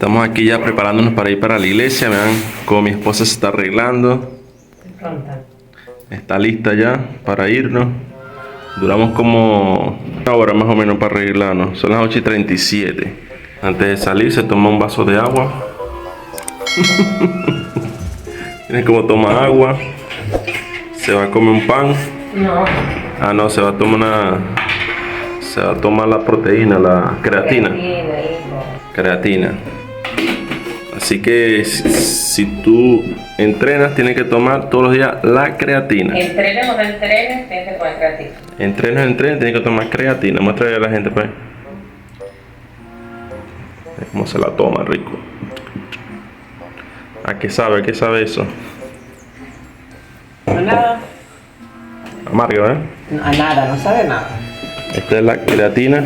Estamos aquí ya preparándonos para ir para la iglesia. Vean cómo mi esposa se está arreglando. Está lista ya para irnos. Duramos como una hora más o menos para arreglarnos. Son las 8:37. Antes de salir se toma un vaso de agua. Miren cómo toma agua. Se va a comer un pan. No. Ah, no, se va a tomar la proteína, la creatina. Creatina. Así que si tú entrenas, tienes que tomar todos los días la creatina. Entrenes o no entrenes, tienes que tomar creatina. Entrenes, tienes que tomar creatina. Muéstrale a la gente, pues. Cómo se la toma, rico. ¿A qué sabe? ¿A qué sabe eso? A nada. Amargo, ¿eh? A nada, no sabe nada. Esta es la creatina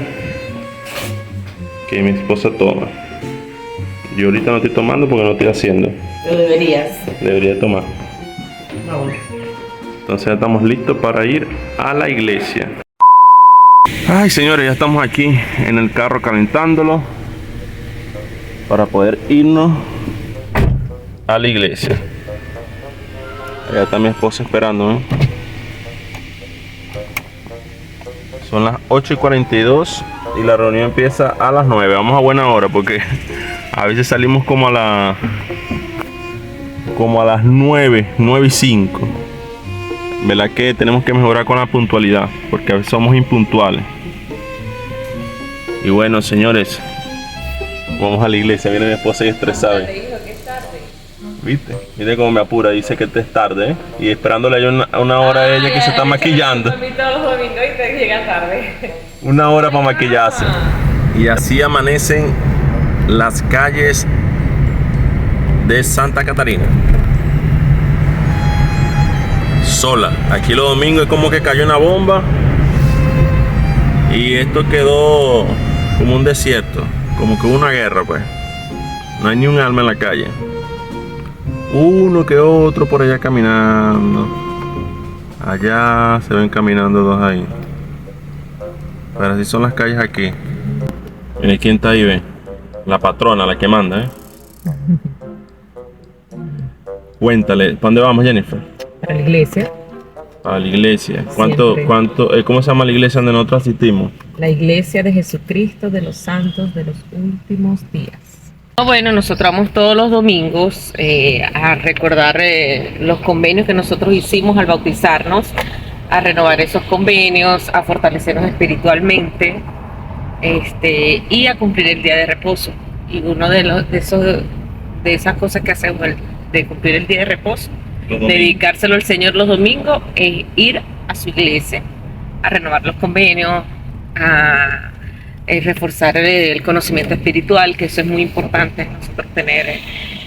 que mi esposa toma. Yo ahorita no estoy tomando porque no estoy haciendo. Lo deberías. Debería tomar. No. Entonces ya estamos listos para ir a la iglesia. Ay, señores, ya estamos aquí en el carro calentándolo para poder irnos a la iglesia. Allá está mi esposa esperando, ¿eh? Son las 8:42 y la reunión empieza a las 9. Vamos a buena hora porque a veces salimos como a las 9:05. ¿Verdad que tenemos que mejorar con la puntualidad? Porque a veces somos impuntuales. Y bueno, señores, vamos a la iglesia. Viene mi esposa y estresada. ¿Viste? Mire cómo me apura, dice que es tarde, ¿eh? Y esperándole yo una hora a ella que se está maquillando. Todos los domingos y te llega tarde. Una hora para maquillarse. Y así amanecen las calles de Santa Catarina. Sola. Aquí los domingos es como que cayó una bomba y esto quedó como un desierto, como que hubo una guerra, pues. No hay ni un alma en la calle. Uno que otro por allá caminando. Allá se ven caminando dos ahí. Pero así son las calles aquí. Mire quién está ahí, ve. La patrona, la que manda, ¿eh? Cuéntale, ¿para dónde vamos, Jennifer? Para la iglesia. A la iglesia. Siempre. ¿Cómo se llama la iglesia donde nosotros asistimos? La iglesia de Jesucristo de los santos de los últimos días. Bueno, nosotros vamos todos los domingos a recordar los convenios que nosotros hicimos al bautizarnos, a renovar esos convenios, a fortalecernos espiritualmente, y a cumplir el día de reposo. Y uno de esas cosas que hacemos de cumplir el día de reposo, dedicárselo al Señor los domingos, es ir a su iglesia, a renovar los convenios, a reforzar el conocimiento espiritual, que eso es muy importante, nosotros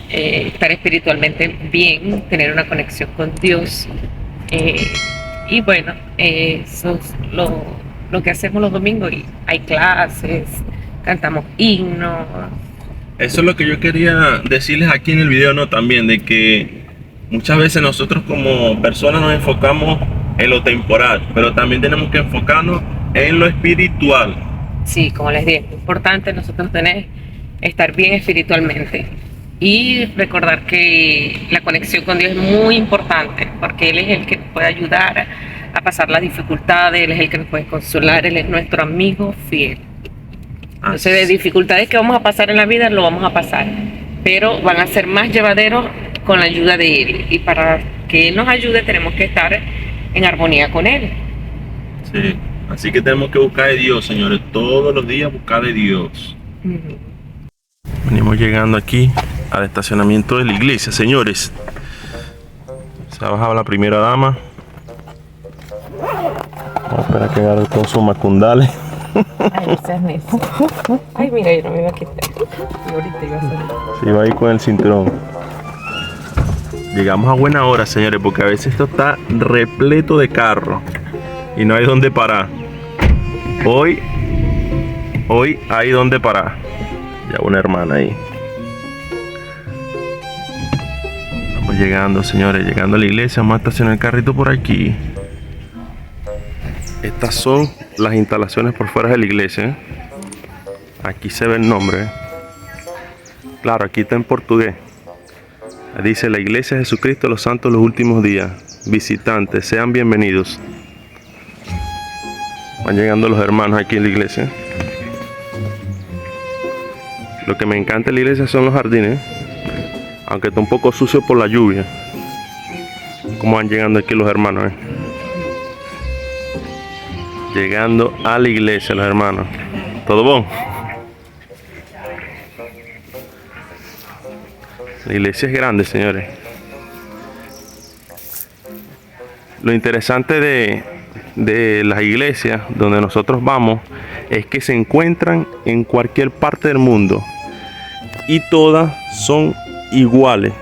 estar espiritualmente bien, tener una conexión con Dios. Y bueno, eso es lo que hacemos los domingos. Y hay clases, cantamos himnos. Eso es lo que yo quería decirles aquí en el video, ¿no? También de que muchas veces nosotros como personas nos enfocamos en lo temporal, pero también tenemos que enfocarnos en lo espiritual. Sí, como les dije, es importante nosotros estar bien espiritualmente y recordar que la conexión con Dios es muy importante, porque Él es el que nos puede ayudar a pasar las dificultades, Él es el que nos puede consolar, Él es nuestro amigo fiel. Entonces, de dificultades que vamos a pasar en la vida, lo vamos a pasar, pero van a ser más llevaderos con la ayuda de Él, y para que Él nos ayude tenemos que estar en armonía con Él. Sí. Así que tenemos que buscar de Dios, señores. Todos los días buscar de Dios. Venimos llegando aquí al estacionamiento de la iglesia, señores. Se ha bajado la primera dama. Vamos a esperar que agarre con sus macundales. Ay, seas necio. Ay, mira, yo no me iba a quitar. Y ahorita iba a salir. Sí, va ahí con el cinturón. Llegamos a buena hora, señores, porque a veces esto está repleto de carros y no hay dónde parar. Hoy hay donde parar. Ya una hermana ahí. Estamos llegando, señores, llegando a la iglesia. Vamos a estacionar el carrito por aquí. Estas son las instalaciones por fuera de la iglesia, ¿eh? Aquí se ve el nombre, ¿eh? Claro, aquí está en portugués. Dice: la Iglesia de Jesucristo de los Santos de los Últimos Días. Visitantes, sean bienvenidos. Van llegando los hermanos aquí en la iglesia. Lo que me encanta de la iglesia son los jardines, aunque está un poco sucio por la lluvia. Como van llegando aquí los hermanos, llegando a la iglesia los hermanos. ¿Todo bon? La iglesia es grande, señores. Lo interesante de las iglesias donde nosotros vamos es que se encuentran en cualquier parte del mundo y todas son iguales.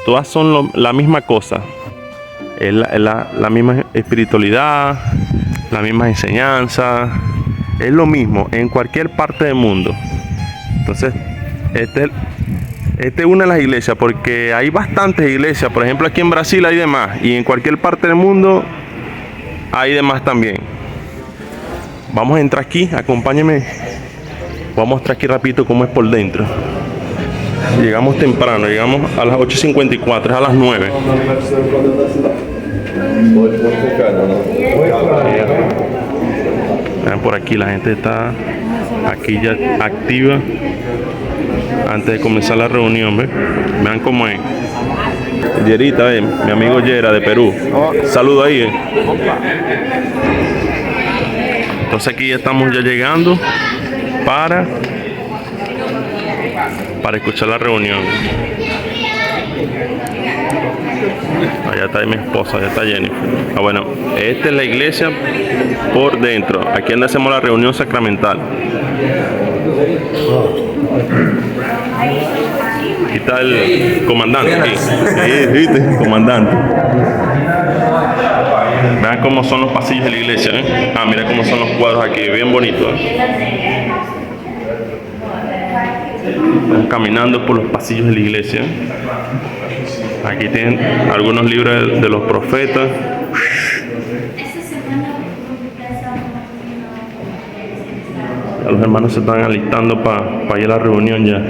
Todas son la misma cosa. Es la misma espiritualidad, la misma enseñanza. Es lo mismo en cualquier parte del mundo. Entonces, este es una de las iglesias, porque hay bastantes iglesias. Por ejemplo, aquí en Brasil hay demás, y en cualquier parte del mundo hay demás también. Vamos a entrar aquí, acompáñenme. Voy a mostrar aquí rapidito cómo es por dentro. Llegamos temprano, llegamos a las 8:54, es a las 9. Vean por aquí, la gente está aquí ya activa antes de comenzar la reunión. Vean cómo es. Yerita, mi amigo Yera de Perú. Saludo ahí. Entonces aquí ya estamos ya llegando para escuchar la reunión. Allá está mi esposa, allá está Jennifer. Bueno, esta es la iglesia por dentro. Aquí es donde hacemos la reunión sacramental. Aquí está el comandante. Aquí. ¿Viste? Comandante. Vean cómo son los pasillos de la iglesia, mira cómo son los cuadros aquí, bien bonitos. Estamos caminando por los pasillos de la iglesia. Aquí tienen algunos libros de los profetas. Ya los hermanos se están alistando para ir a la reunión ya.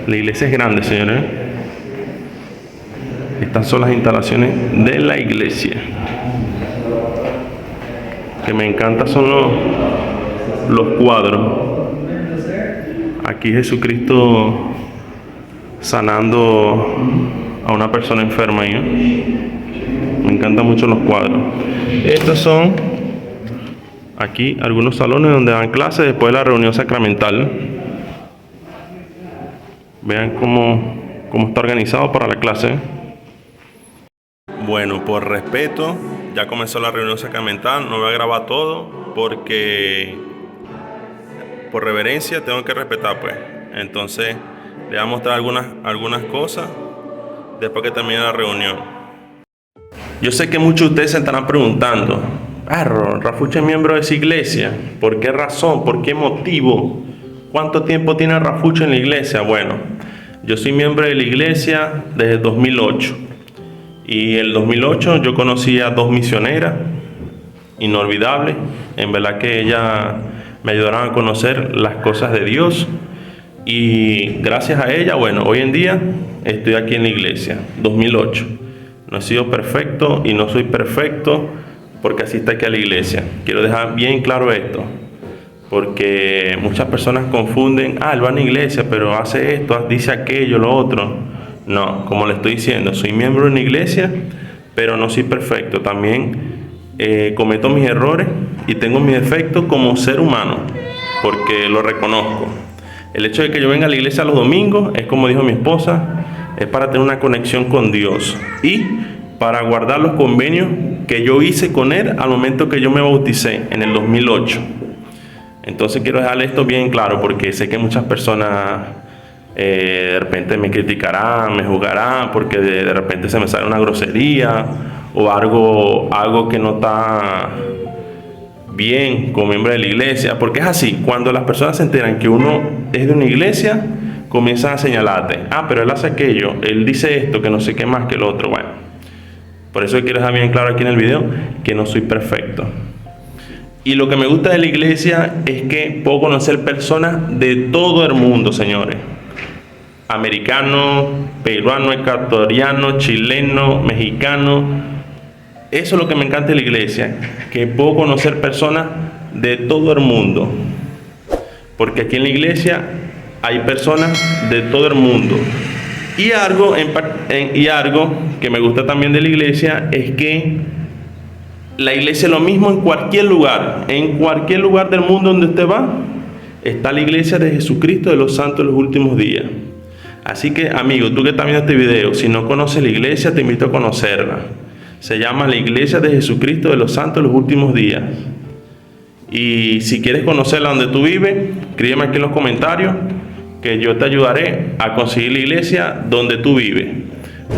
La iglesia es grande, señores. Estas son las instalaciones de la iglesia. Que me encanta son los cuadros. Aquí Jesucristo sanando a una persona enferma ahí. Me encantan mucho los cuadros. Estos son aquí algunos salones donde dan clases después de la reunión sacramental. Vean cómo está organizado para la clase. Bueno, por respeto, ya comenzó la reunión sacramental. No voy a grabar todo porque por reverencia tengo que respetar, pues. Entonces le voy a mostrar algunas cosas después que termine la reunión. Yo sé que muchos de ustedes se estarán preguntando: Rafucho es miembro de esa iglesia. ¿Por qué razón? ¿Por qué motivo? ¿Cuánto tiempo tiene Rafucho en la iglesia? Bueno, yo soy miembro de la iglesia desde el 2008. Y en el 2008 yo conocí a dos misioneras inolvidables. En verdad que ellas me ayudaron a conocer las cosas de Dios. Y gracias a ella, bueno, hoy en día estoy aquí en la iglesia, 2008. No he sido perfecto y no soy perfecto porque así aquí a la iglesia. Quiero dejar bien claro esto, porque muchas personas confunden: él va a la iglesia, pero hace esto, dice aquello, lo otro. No, como le estoy diciendo, soy miembro de una iglesia, pero no soy perfecto. También cometo mis errores y tengo mis defectos como ser humano, porque lo reconozco. El hecho de que yo venga a la iglesia los domingos es, como dijo mi esposa, es para tener una conexión con Dios y para guardar los convenios que yo hice con Él al momento que yo me bauticé en el 2008. Entonces quiero dejarle esto bien claro, porque sé que muchas personas de repente me criticarán, me juzgarán, porque de repente se me sale una grosería o algo que no está bien como miembro de la iglesia, porque es así. Cuando las personas se enteran que uno es de una iglesia, comienzan a señalarte: pero él hace aquello, él dice esto, que no sé qué más que lo otro. Bueno, por eso quiero dejar bien claro aquí en el video que no soy perfecto. Y lo que me gusta de la iglesia es que puedo conocer personas de todo el mundo, señores. Americanos, peruanos, ecuatorianos, chilenos, mexicanos. Eso es lo que me encanta de la iglesia, que puedo conocer personas de todo el mundo. Porque aquí en la iglesia hay personas de todo el mundo. Y algo que me gusta también de la iglesia es que la iglesia es lo mismo en cualquier lugar. En cualquier lugar del mundo donde usted va, está la iglesia de Jesucristo de los santos de los últimos días. Así que, amigo, tú que estás viendo este video, si no conoces la iglesia, te invito a conocerla. Se llama la Iglesia de Jesucristo de los santos de los últimos días. Y si quieres conocerla donde tú vives, escríbeme aquí en los comentarios que yo te ayudaré a conseguir la iglesia donde tú vives.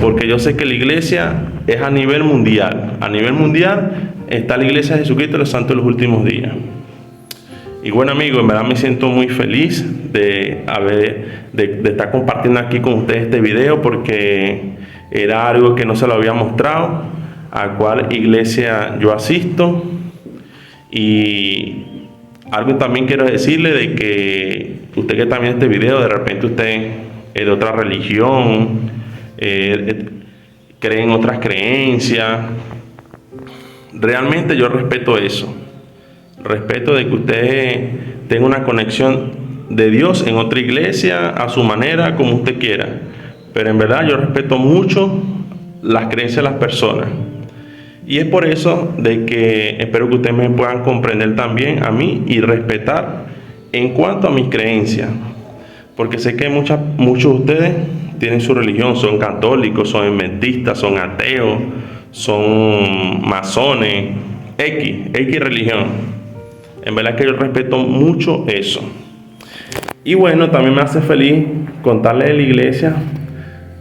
Porque yo sé que la iglesia es a nivel mundial. A nivel mundial está la iglesia de Jesucristo de los santos de los últimos días. Y bueno, amigos, en verdad me siento muy feliz de estar compartiendo aquí con ustedes este video, porque era algo que no se lo había mostrado, a cuál iglesia yo asisto. Y algo también quiero decirle de que usted que está viendo este video, de repente usted es de otra religión, cree en otras creencias. Realmente yo respeto eso. Respeto de que usted tenga una conexión de Dios en otra iglesia, a su manera, como usted quiera. Pero en verdad yo respeto mucho las creencias de las personas. Y es por eso de que espero que ustedes me puedan comprender también a mí y respetar en cuanto a mis creencias. Porque sé que muchos de ustedes tienen su religión, son católicos, son adventistas, son ateos, son masones, X religión. En verdad que yo respeto mucho eso. Y bueno, también me hace feliz contarles de la iglesia,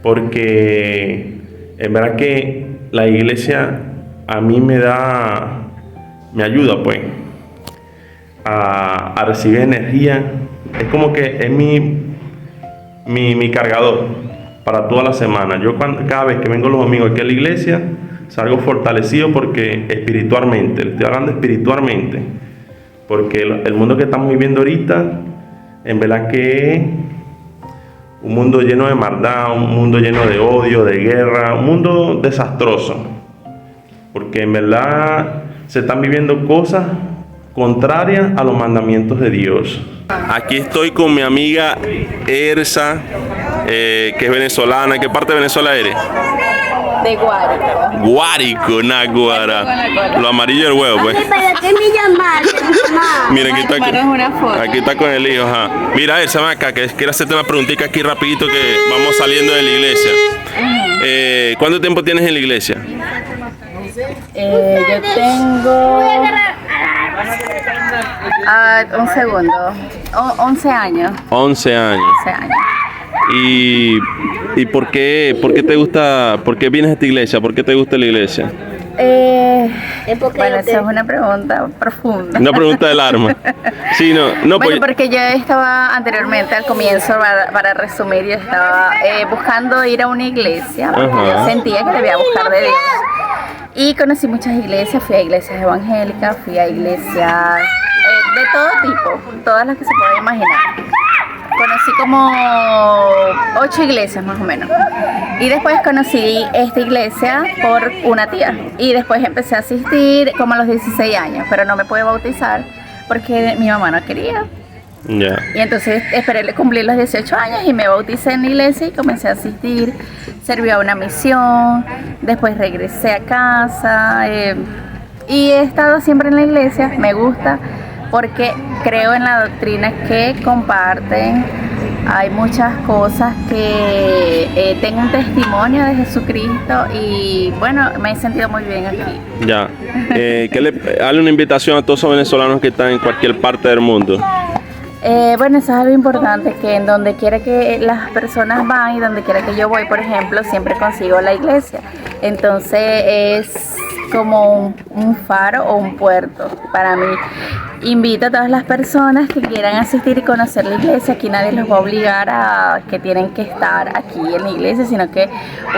porque en verdad que la iglesia a mí me ayuda pues a recibir energía. Es como que es mi cargador para toda la semana. Yo cada vez que vengo los domingos aquí a la iglesia, salgo fortalecido, porque espiritualmente, le estoy hablando espiritualmente, porque el mundo que estamos viviendo ahorita, en verdad que es un mundo lleno de maldad, un mundo lleno de odio, de guerra, un mundo desastroso, porque en verdad se están viviendo cosas contrarias a los mandamientos de Dios. Aquí estoy con mi amiga Ersa, que es venezolana. ¿Qué parte de Venezuela eres? De Guárico. Guárico, Naguara. Lo amarillo del huevo, pues. Mira, aquí está con el hijo, ajá. Mira, Ersa, ven acá, que quiero hacerte una preguntita aquí rapidito, que vamos saliendo de la iglesia. ¿Cuánto tiempo tienes en la iglesia? Yo tengo... un segundo. 11 años. 11 años. 11 años. ¿Y por qué te gusta, por qué vienes a esta iglesia? ¿Por qué te gusta la iglesia? Bueno, esa es una pregunta profunda. Una pregunta del alma. Sí, no, bueno, pues, porque yo estaba anteriormente, al comienzo, para resumir, yo estaba buscando ir a una iglesia, porque yo sentía que debía buscar de Dios. Y conocí muchas iglesias, fui a iglesias evangélicas, fui a iglesias de todo tipo, todas las que se pueden imaginar. Conocí como 8 iglesias más o menos. Y después conocí esta iglesia por una tía. Y después empecé a asistir como a los 16 años, pero no me pude bautizar porque mi mamá no quería. Yeah. Y entonces esperé cumplir los 18 años y me bauticé en la iglesia y comencé a asistir. Serví a una misión, después regresé a casa y he estado siempre en la iglesia. Me gusta porque creo en la doctrina que comparten. Hay muchas cosas que tengo un testimonio de Jesucristo y bueno, me he sentido muy bien aquí. Ya. Dale una invitación a todos los venezolanos que están en cualquier parte del mundo. Bueno, eso es algo importante, que en donde quiera que las personas van y donde quiera que yo voy, por ejemplo, siempre consigo la iglesia. Entonces es como un faro o un puerto para mí. Invito a todas las personas que quieran asistir y conocer la iglesia. Aquí nadie los va a obligar a que tienen que estar aquí en la iglesia, sino que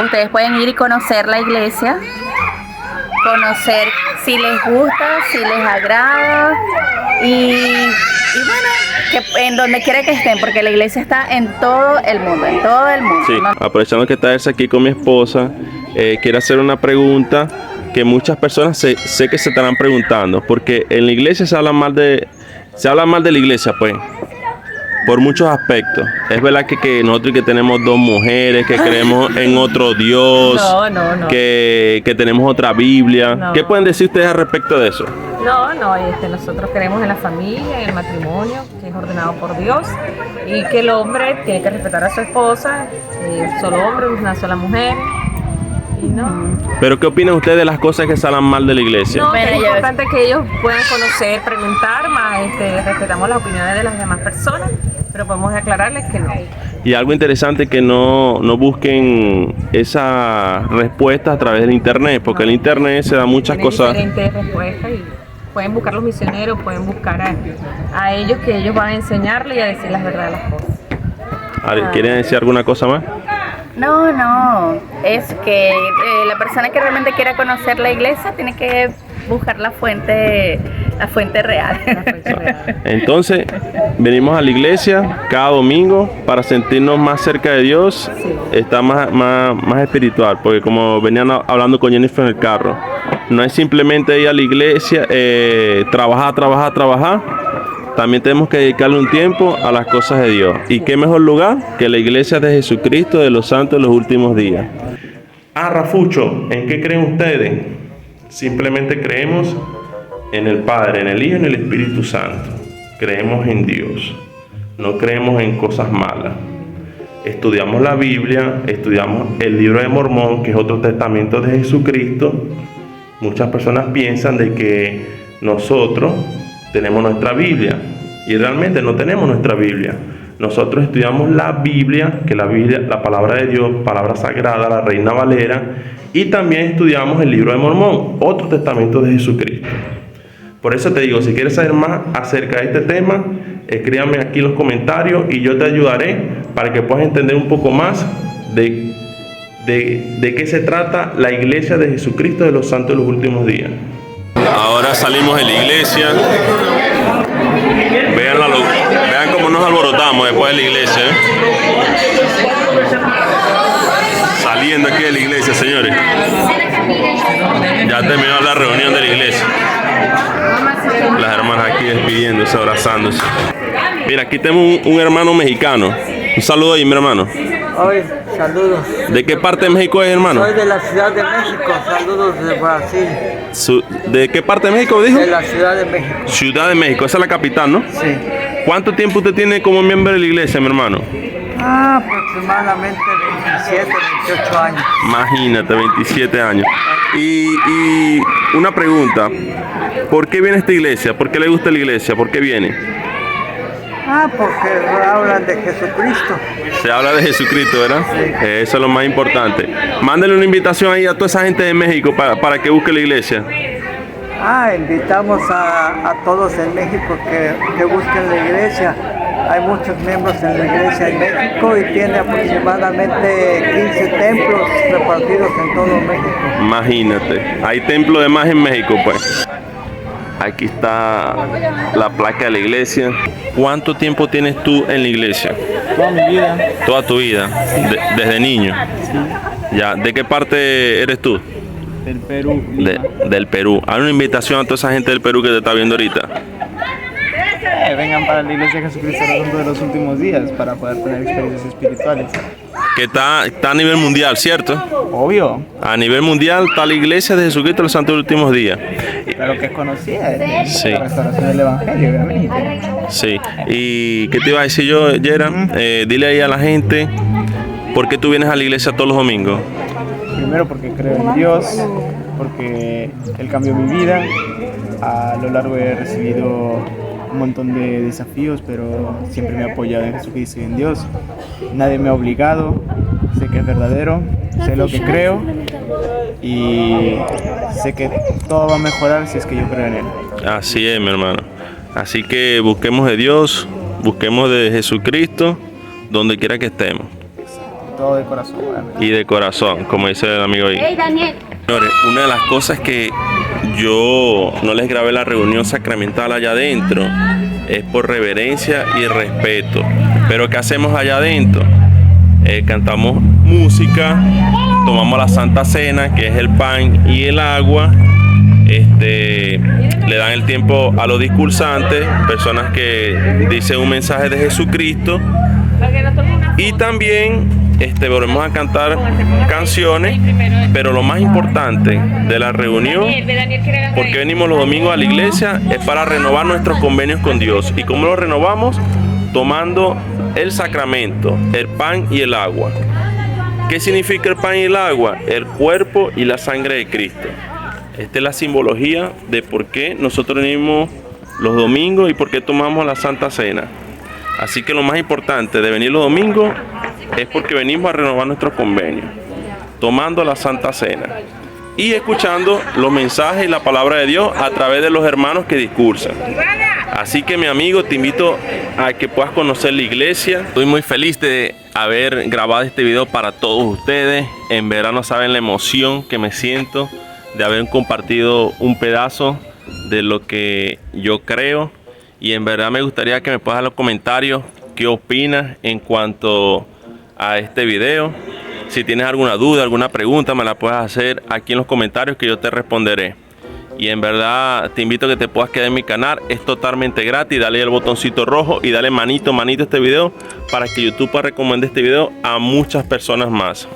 ustedes pueden ir y conocer la iglesia conocer si les gusta, si les agrada y bueno, que en donde quiera que estén, porque la iglesia está en todo el mundo, Sí, ¿no? aprovechando que está Elsa aquí con mi esposa, quiero hacer una pregunta que muchas personas sé que se estarán preguntando, porque en la iglesia se habla mal de la iglesia, pues, por muchos aspectos. Es verdad que nosotros que tenemos dos mujeres, que creemos en otro Dios, No. Que tenemos otra Biblia. No. ¿Qué pueden decir ustedes al respecto de eso? No, nosotros creemos en la familia, en el matrimonio, que es ordenado por Dios, y que el hombre tiene que respetar a su esposa, un solo hombre, una sola mujer, y no. ¿Pero qué opinan ustedes de las cosas que se hablan mal de la iglesia? No, Bueno, es yo- importante que ellos puedan conocer, preguntar, más respetamos las opiniones de las demás personas, pero podemos aclararles que no. Y algo interesante que no busquen esa respuesta a través del internet, porque en el internet se dan muchas Tienen cosas. diferentes respuestas y pueden buscar los misioneros, pueden buscar a ellos, que ellos van a enseñarles y a decir las verdades de las cosas. ¿Quieren decir alguna cosa más? No, es que la persona que realmente quiera conocer la iglesia tiene que buscar la fuente real. La fecha real. Entonces, venimos a la iglesia cada domingo para sentirnos más cerca de Dios, estar más espiritual, porque como venían hablando con Jennifer en el carro, no es simplemente ir a la iglesia, trabajar, también tenemos que dedicarle un tiempo a las cosas de Dios. ¿Y qué mejor lugar que la iglesia de Jesucristo de los santos de los últimos días? Rafucho, ¿en qué creen ustedes? Simplemente creemos en el Padre, en el Hijo y en el Espíritu Santo. Creemos en Dios. No creemos en cosas malas. Estudiamos la Biblia, estudiamos el libro de Mormón, que es otro testamento de Jesucristo. Muchas personas piensan de que nosotros tenemos nuestra Biblia y realmente no tenemos nuestra Biblia. Nosotros estudiamos la Biblia, que la Biblia, la palabra de Dios, palabra sagrada, la Reina Valera, y también estudiamos el libro de Mormón, otro testamento de Jesucristo. Por eso te digo, si quieres saber más acerca de este tema, escríbame aquí en los comentarios y yo te ayudaré para que puedas entender un poco más de qué se trata la iglesia de Jesucristo de los santos de los últimos días. Ahora salimos de la iglesia. Vean cómo nos alborotamos después de la iglesia. Saliendo aquí de la iglesia, señores. Ya terminó la reunión de la iglesia. Las hermanas aquí despidiéndose, abrazándose. Mira, aquí tenemos un hermano mexicano. Un saludo ahí, mi hermano. Hoy, saludos. ¿De qué parte de México es, hermano? Soy de la Ciudad de México, saludos de Brasil. ¿De qué parte de México dijo? De la Ciudad de México. Ciudad de México, esa es la capital, ¿no? Sí. ¿Cuánto tiempo usted tiene como miembro de la iglesia, mi hermano? Aproximadamente 27, 28 años. Imagínate, 27 años. Y una pregunta, ¿por qué viene a esta iglesia? ¿Por qué le gusta la iglesia? ¿Por qué viene? Porque hablan de Jesucristo. Se habla de Jesucristo, ¿verdad? Sí. Eso es lo más importante. Mándale una invitación ahí a toda esa gente de México para que busque la iglesia. Invitamos a todos en México que busquen la iglesia. Hay muchos miembros en la iglesia en México y tiene aproximadamente 15 templos repartidos en todo México. Imagínate, hay templo de más en México, pues. Aquí está la placa de la iglesia. ¿Cuánto tiempo tienes tú en la iglesia? Toda mi vida. Toda tu vida, desde niño. Ya, ¿de qué parte eres tú? Del Perú. Lima. Del Perú. Hay una invitación a toda esa gente del Perú que te está viendo ahorita. Vengan para la Iglesia de Jesucristo de los últimos días para poder tener experiencias espirituales. Que está a nivel mundial, ¿cierto? Obvio, A nivel mundial está la iglesia de Jesucristo de los santos de los últimos días. claro que es conocida. Es Sí. la restauración del Evangelio, obviamente. Sí. ¿Y qué te iba a decir yo, Yera? Dile ahí a la gente, ¿por qué tú vienes a la iglesia todos los domingos? Primero porque creo en Dios, porque Él cambió mi vida. A lo largo he recibido un montón de desafíos, pero siempre me he apoyado en Jesucristo y en Dios. Nadie me ha obligado, sé que es verdadero, sé lo que creo y sé que todo va a mejorar si es que yo creo en Él. Así es, mi hermano. Así que busquemos de Dios, busquemos de Jesucristo, donde quiera que estemos. Todo de corazón, obviamente. Y de corazón, como dice el amigo ahí. Señores, una de las cosas que yo no les grabé la reunión sacramental allá adentro es por reverencia y respeto. Pero ¿qué hacemos allá adentro? Cantamos música, tomamos la Santa Cena, que es el pan y el agua. Le dan el tiempo a los discursantes, personas que dicen un mensaje de Jesucristo. Y también volvemos a cantar canciones, pero lo más importante de la reunión, porque venimos los domingos a la iglesia, es para renovar nuestros convenios con Dios. ¿Y cómo lo renovamos? Tomando el sacramento, el pan y el agua. ¿Qué significa el pan y el agua? El cuerpo y la sangre de Cristo. Esta es la simbología de por qué nosotros venimos los domingos y por qué tomamos la Santa Cena. Así que lo más importante de venir los domingos es porque venimos a renovar nuestros convenios, tomando la Santa Cena y escuchando los mensajes y la palabra de Dios a través de los hermanos que discursan. Así que, mi amigo, te invito a que puedas conocer la iglesia. Estoy muy feliz de haber grabado este video para todos ustedes. En verdad no saben la emoción que me siento de haber compartido un pedazo de lo que yo creo. Y en verdad me gustaría que me puedas dar los comentarios qué opinas en cuanto a este video. Si tienes alguna duda, alguna pregunta, me la puedes hacer aquí en los comentarios que yo te responderé. Y en verdad te invito a que te puedas quedar en mi canal. Es totalmente gratis. Dale el botoncito rojo y dale manito a este video para que YouTube pueda recomendar este video a muchas personas más.